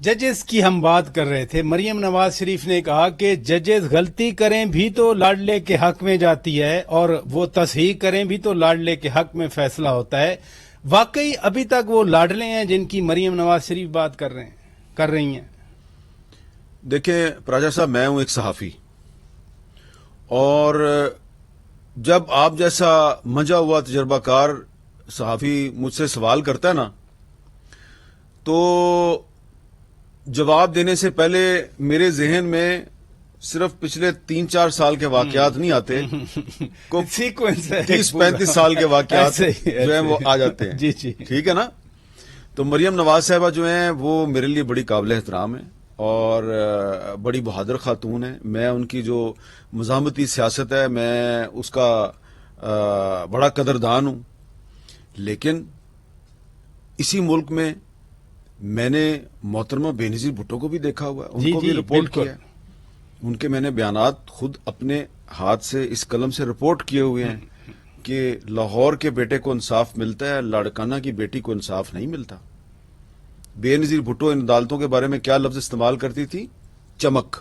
ججز کی ہم بات کر رہے تھے. مریم نواز شریف نے کہا کہ ججز غلطی کریں بھی تو لاڈلے کے حق میں جاتی ہے اور وہ تصحیح کریں بھی تو لاڈلے کے حق میں فیصلہ ہوتا ہے. واقعی ابھی تک وہ لاڈلے ہیں جن کی مریم نواز شریف بات کر رہی ہیں؟ دیکھیں پراجا صاحب، میں ہوں ایک صحافی، اور جب آپ جیسا منجا ہوا تجربہ کار صحافی مجھ سے سوال کرتا ہے نا، تو جواب دینے سے پہلے میرے ذہن میں صرف پچھلے 3-4 سال کے واقعات نہیں آتے، سیکوینس ہے، 30-35 سال کے واقعات جو ہیں وہ آ جاتے ہیں. جی جی، ٹھیک ہے نا. تو مریم نواز صاحبہ جو ہیں وہ میرے لیے بڑی قابل احترام ہیں اور بڑی بہادر خاتون ہیں. میں ان کی جو مزاحمتی سیاست ہے میں اس کا بڑا قدردان ہوں. لیکن اسی ملک میں نے محترمہ بے نظیر بھٹو کو بھی دیکھا ہوا ہے، ان کو بھی رپورٹ کیا ہے. ان کے میں نے بیانات خود اپنے ہاتھ سے اس قلم سے رپورٹ کیے ہوئے ہیں کہ لاہور کے بیٹے کو انصاف ملتا ہے، لاڑکانہ کی بیٹی کو انصاف نہیں ملتا. بے نظیر بھٹو ان عدالتوں کے بارے میں کیا لفظ استعمال کرتی تھی؟ چمک،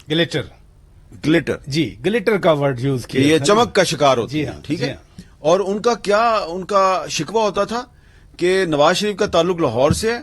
گلیٹر. جی، گلیٹر کا ورڈ یوز کہ یہ چمک کا شکار ہوتی ہے. ٹھیک ہے. اور ان کا شکوہ ہوتا تھا کہ نواز شریف کا تعلق لاہور سے ہے،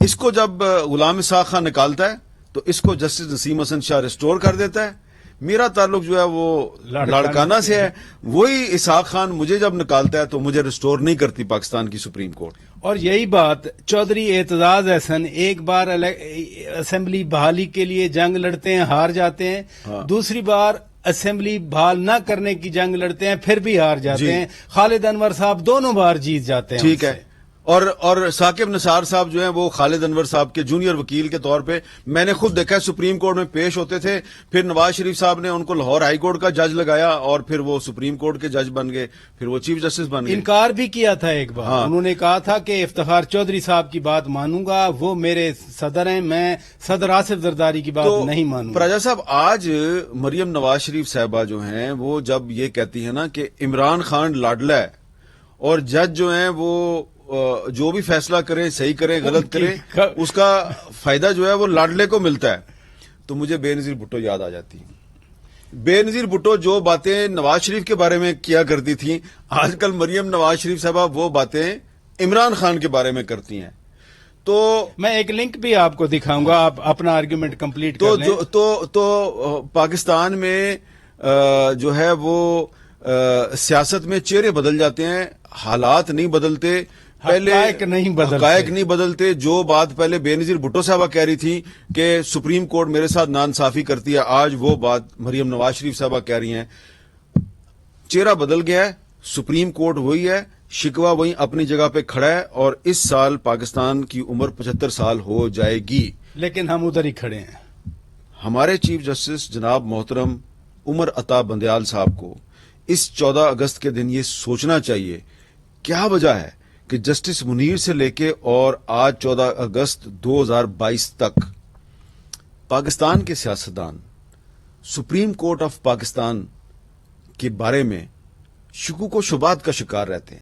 اس کو جب غلام اسحاق خان نکالتا ہے تو اس کو جسٹس نسیم حسن شاہ ریسٹور کر دیتا ہے. میرا تعلق جو ہے وہ لاڑکانہ سے ہے، وہی اسحاق خان مجھے جب نکالتا ہے تو مجھے ریسٹور نہیں کرتی پاکستان کی سپریم کورٹ. اور یہی بات چودھری اعتزاز احسن ایک بار اسمبلی بحالی کے لیے جنگ لڑتے ہیں، ہار جاتے ہیں. دوسری بار اسمبلی بحال نہ کرنے کی جنگ لڑتے ہیں، پھر بھی ہار جاتے ہیں. خالد انور صاحب دونوں بار جیت جاتے ہیں. ٹھیک ہے. اور ثاقب نثار صاحب جو ہیں وہ خالد انور صاحب کے جونیئر وکیل کے طور پہ میں نے خود دیکھا ہے سپریم کورٹ میں پیش ہوتے تھے. پھر نواز شریف صاحب نے ان کو لاہور ہائی کورٹ کا جج لگایا اور پھر وہ سپریم کورٹ کے جج بن گئے، پھر وہ چیف جسٹس بن گئے. انکار بھی کیا تھا ایک بار. انہوں نے کہا تھا کہ افتخار چودھری صاحب کی بات مانوں گا، وہ میرے صدر ہیں، میں صدر آصف زرداری کی بات نہیں مانوں گا. پراجا صاحب، آج مریم نواز شریف صاحبہ جو ہیں وہ جب یہ کہتی ہیں نا کہ عمران خان لاڈلا ہے اور جج جو ہیں وہ جو بھی فیصلہ کریں، صحیح کریں غلط کریں، اس کا فائدہ جو ہے وہ لاڈلے کو ملتا ہے، تو مجھے بے نظیر بھٹو یاد آ جاتی ہے. بے نظیر بھٹو جو باتیں نواز شریف کے بارے میں کیا کرتی تھیں، آج کل مریم نواز شریف صاحبہ وہ باتیں عمران خان کے بارے میں کرتی ہیں. تو میں ایک لنک بھی آپ کو دکھاؤں گا، آپ اپنا آرگیومنٹ کمپلیٹ کر لیں. تو پاکستان میں جو ہے وہ سیاست میں چہرے بدل جاتے ہیں، حالات نہیں بدلتے. پہلے حقائق نہیں بدلتے. جو بات پہلے بے نظیر بھٹو صاحبہ کہہ رہی تھی کہ سپریم کورٹ میرے ساتھ ناانصافی کرتی ہے، آج وہ بات مریم نواز شریف صاحبہ کہہ رہی ہیں. چہرہ بدل گیا ہے، سپریم کورٹ وہی ہے، شکوہ وہی اپنی جگہ پہ کھڑا ہے، اور اس سال پاکستان کی عمر 75 سال ہو جائے گی، لیکن ہم ادھر ہی کھڑے ہیں. ہمارے چیف جسٹس جناب محترم عمر عطا بندیال صاحب کو اس 14 اگست کے دن یہ سوچنا چاہیے کیا وجہ ہے کہ جسٹس منیر سے لے کے اور آج 14 اگست 2022 تک پاکستان کے سیاستدان سپریم کورٹ آف پاکستان کے بارے میں شکوک و شبہات کا شکار رہتے ہیں.